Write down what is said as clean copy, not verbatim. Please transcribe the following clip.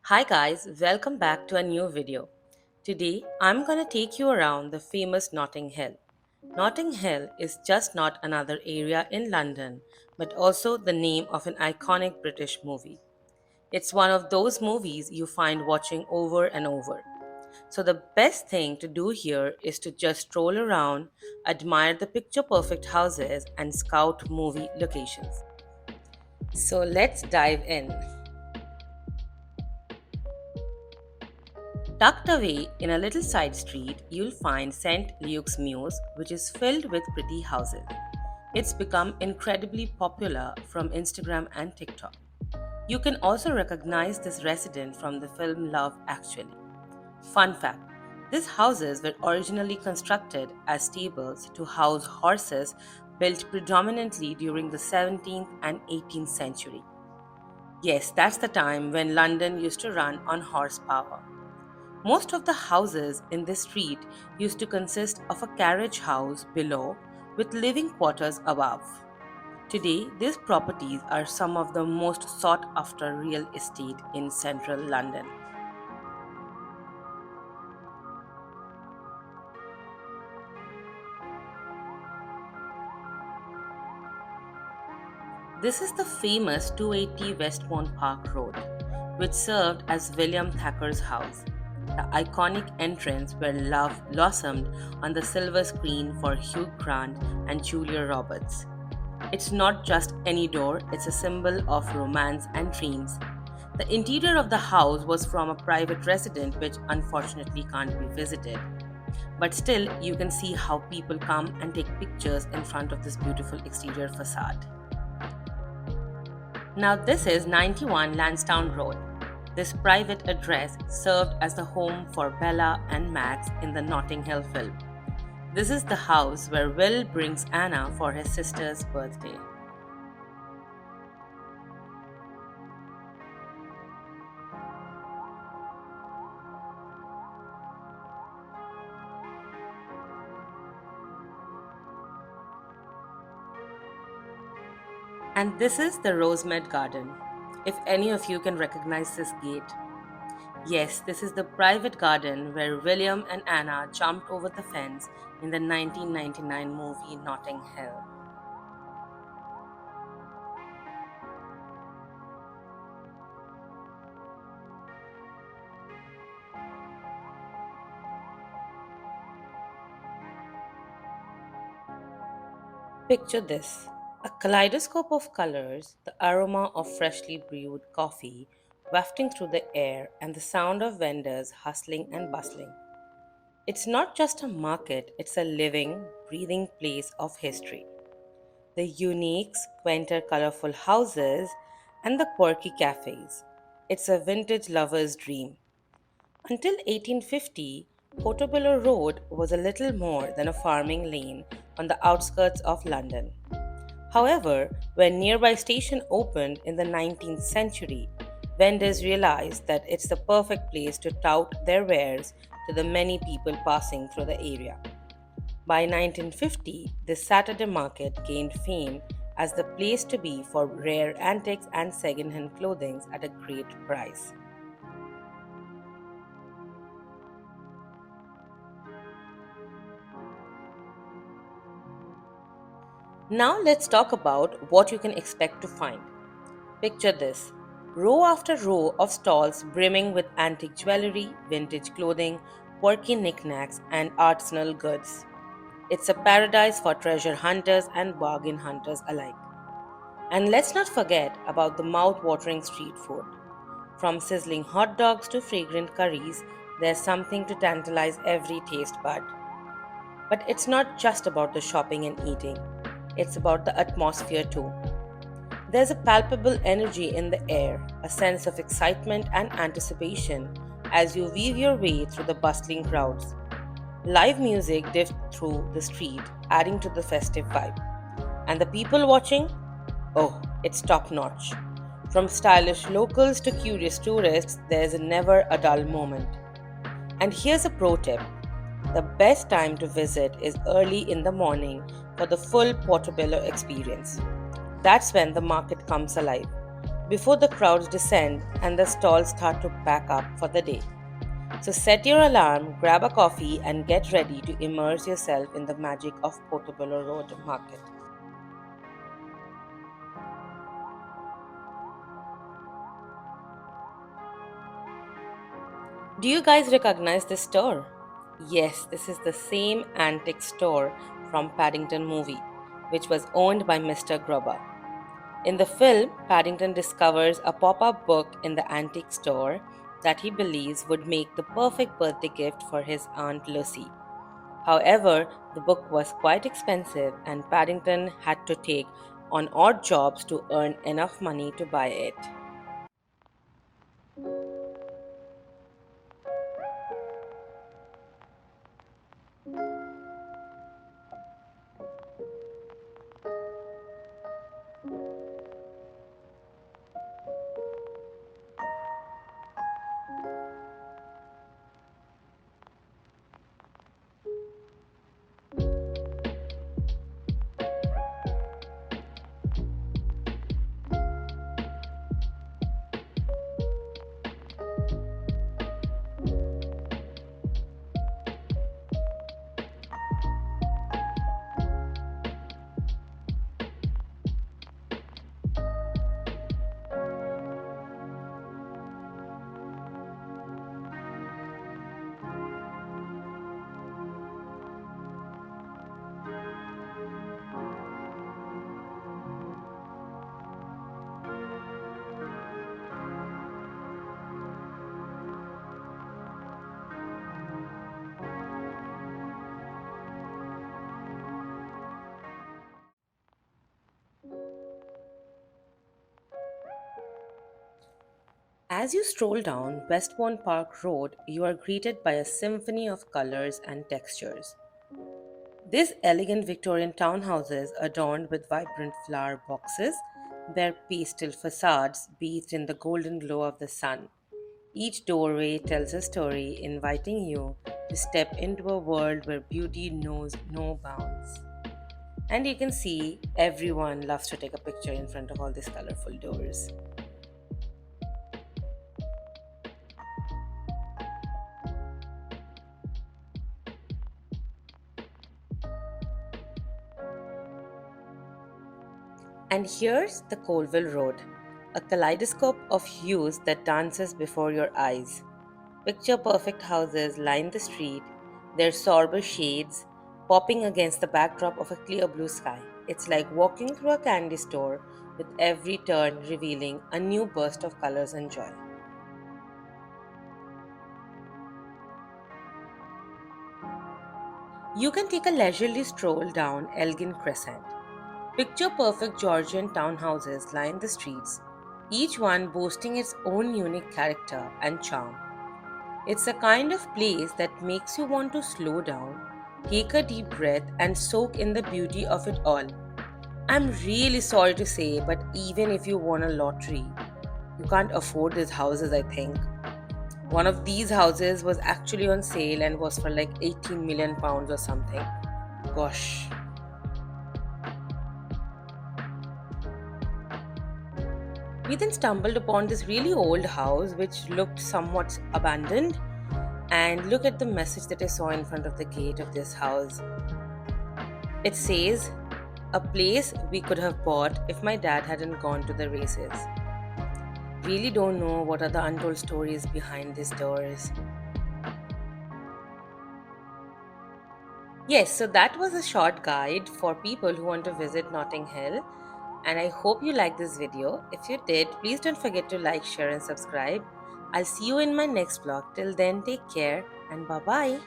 Hi guys, welcome back to a new video. Today I'm gonna take you around the famous Notting Hill. Notting Hill is just not another area in London, but also the name of an iconic British movie. It's one of those movies you find watching over and over. So the best thing to do here is to just stroll around, admire the picture perfect houses, and scout movie locations. So let's dive in. Tucked away in a little side street, you'll find St. Luke's Mews, which is filled with pretty houses. It's become incredibly popular from Instagram and TikTok. You can also recognize this resident from the film Love Actually. Fun fact, these houses were originally constructed as stables to house horses built predominantly during the 17th and 18th century. Yes, that's the time when London used to run on horsepower. Most of the houses in this street used to consist of a carriage house below with living quarters above. Today, these properties are some of the most sought after real estate in central London. This is the famous 280 Westbourne Park Road, which served as William Thacker's house, the iconic entrance where love blossomed on the silver screen for Hugh Grant and Julia Roberts. It's not just any door, it's a symbol of romance and dreams. The interior of the house was from a private residence which unfortunately can't be visited. But still, you can see how people come and take pictures in front of this beautiful exterior facade. Now, this is 91 Lansdowne Road. This private address served as the home for Bella and Max in the Notting Hill film. This is the house where Will brings Anna for his sister's birthday. And this is the Rosemead Garden. If any of you can recognize this gate, yes, this is the private garden where William and Anna jumped over the fence in the 1999 movie Notting Hill. Picture this, a kaleidoscope of colors, the aroma of freshly brewed coffee wafting through the air, and the sound of vendors hustling and bustling. It's not just a market, it's a living, breathing place of history. The unique, quainter, colorful houses, and the quirky cafes. It's a vintage lover's dream. Until 1850, Portobello Road was a little more than a farming lane on the outskirts of London. However, when nearby station opened in the 19th century, vendors realized that it's the perfect place to tout their wares to the many people passing through the area. By 1950, this Saturday market gained fame as the place to be for rare antiques and second-hand clothing at a great price. Now let's talk about what you can expect to find. Picture this, row after row of stalls brimming with antique jewelry, vintage clothing, quirky knickknacks, and artisanal goods. It's a paradise for treasure hunters and bargain hunters alike. And let's not forget about the mouth-watering street food. From sizzling hot dogs to fragrant curries, there's something to tantalize every taste bud. But it's not just about the shopping and eating, it's about the atmosphere too. There's a palpable energy in the air, a sense of excitement and anticipation as you weave your way through the bustling crowds. Live music diffs through the street, adding to the festive vibe. And the people watching? Oh, it's top notch. From stylish locals to curious tourists, there's never a dull moment. And here's a pro tip, the best time to visit is early in the morning for the full Portobello experience. That's when the market comes alive. before the crowds descend and the stalls start to pack up for the day. So set your alarm, grab a coffee, and get ready to immerse yourself in the magic of Portobello Road Market. Do you guys recognize this store? Yes, this is the same antique store from Paddington movie, which was owned by Mr. Grubber. In the film, Paddington discovers a pop up book in the antique store that he believes would make the perfect birthday gift for his Aunt Lucy. However, the book was quite expensive and Paddington had to take on odd jobs to earn enough money to buy it. As you stroll down Westbourne Park Road, you are greeted by a symphony of colors and textures. These elegant Victorian townhouses, adorned with vibrant flower boxes, their pastel facades bathed in the golden glow of the sun. Each doorway tells a story, inviting you to step into a world where beauty knows no bounds. And you can see everyone loves to take a picture in front of all these colorful doors. And here's the Colville Road, a kaleidoscope of hues that dances before your eyes. Picture perfect houses line the street, their somber shades popping against the backdrop of a clear blue sky. It's like walking through a candy store with every turn revealing a new burst of colors and joy. You can take a leisurely stroll down Elgin Crescent. Picture perfect Georgian townhouses line the streets, each one boasting its own unique character and charm. It's a kind of place that makes you want to slow down, take a deep breath, and soak in the beauty of it all. I'm really sorry to say, but even if you won a lottery, you can't afford these houses, I think. One of these houses was actually on sale and was for like 18 million pounds or something. Gosh. We then stumbled upon this really old house which looked somewhat abandoned. And look at the message that I saw in front of the gate of this house. It says, "A place we could have bought if my dad hadn't gone to the races." Really don't know what are the untold stories behind these doors. Yes, so that was a short guide for people who want to visit Notting Hill. And I hope you liked this video. If you did, please don't forget to like, share, and subscribe. I'll see you in my next vlog. Till then, take care and bye bye.